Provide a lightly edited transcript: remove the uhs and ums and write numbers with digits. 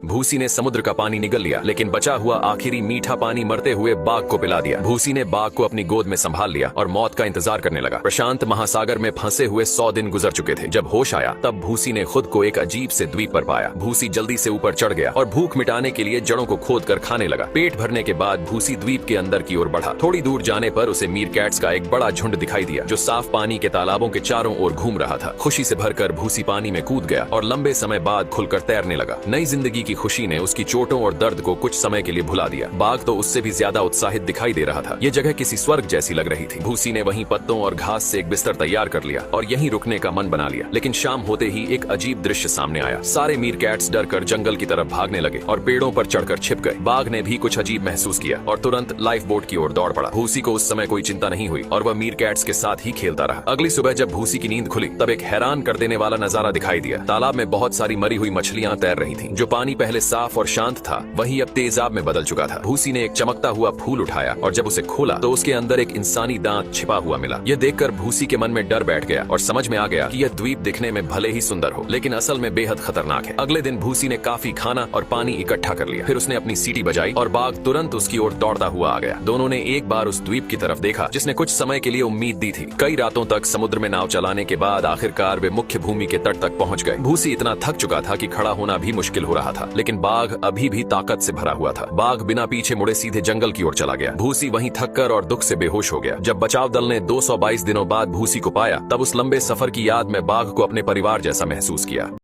भूसी ने समुद्र का पानी निगल लिया, लेकिन बचा हुआ आखिरी मीठा पानी मरते हुए बाघ को पिला दिया। भूसी ने बाघ को अपनी गोद में संभाल लिया और मौत का इंतजार करने लगा। प्रशांत महासागर में फंसे हुए 100 दिन गुजर चुके थे। जब होश आया तब भूसी ने खुद को एक अजीब से द्वीप पर पाया। भूसी जल्दी से ऊपर चढ़ गया और भूख मिटाने के लिए जड़ों को खोद कर खाने लगा। पेट भरने के बाद भूसी द्वीप के अंदर की ओर बढ़ा। थोड़ी दूर जाने पर उसे मीरकैट्स का एक बड़ा झुंड दिखाई दिया जो साफ पानी के तालाबों के चारों ओर घूम रहा था। खुशी से भरकर भूसी पानी में कूद गया और लंबे समय बाद खुलकर तैरने लगा। नई जिंदगी की खुशी ने उसकी चोटों और दर्द को कुछ समय के लिए भुला दिया। बाघ तो उससे भी ज्यादा उत्साहित दिखाई दे रहा था। ये जगह किसी स्वर्ग जैसी लग रही थी। भूसी ने वहीं पत्तों और घास से एक बिस्तर तैयार कर लिया और यहीं रुकने का मन बना लिया। लेकिन शाम होते ही एक अजीब दृश्य सामने आया। सारे मीरकैट्स डरकर जंगल की तरफ भागने लगे और पेड़ों पर चढ़कर छिप गए। बाघ ने भी कुछ अजीब महसूस किया और तुरंत लाइफ बोट की ओर दौड़ पड़ा। भूसी को उस समय कोई चिंता नहीं हुई और वह मीरकैट्स के साथ ही खेलता रहा। अगली सुबह जब भूसी की नींद खुली तब एक हैरान कर देने वाला नजारा दिखाई दिया। तालाब में बहुत सारी मरी हुई मछलियां तैर रही थीं। जो पानी पहले साफ और शांत था वही अब तेजाब में बदल चुका था। भूसी ने एक चमकता हुआ फूल उठाया और जब उसे खोला तो उसके अंदर एक इंसानी दांत छिपा हुआ मिला। यह देखकर भूसी के मन में डर बैठ गया और समझ में आ गया कि यह द्वीप दिखने में भले ही सुंदर हो लेकिन असल में बेहद खतरनाक है। अगले दिन भूसी ने काफी खाना और पानी इकट्ठा कर लिया। फिर उसने अपनी सीटी बजाई और बाघ तुरंत उसकी ओर दौड़ता हुआ आ गया। दोनों ने एक बार उस द्वीप की तरफ देखा जिसने कुछ समय के लिए उम्मीद दी थी। कई रातों तक समुद्र में नाव चलाने के बाद आखिरकार वे मुख्य भूमि के तट तक पहुंच गए। भूसी इतना थक चुका था कि खड़ा होना भी मुश्किल हो रहा था, लेकिन बाघ अभी भी ताकत से भरा हुआ था। बाघ बिना पीछे मुड़े सीधे जंगल की ओर चला गया। भूसी वहीं थककर और दुख से बेहोश हो गया। जब बचाव दल ने 222 दिनों बाद भूसी को पाया तब उस लंबे सफर की याद में बाघ को अपने परिवार जैसा महसूस किया।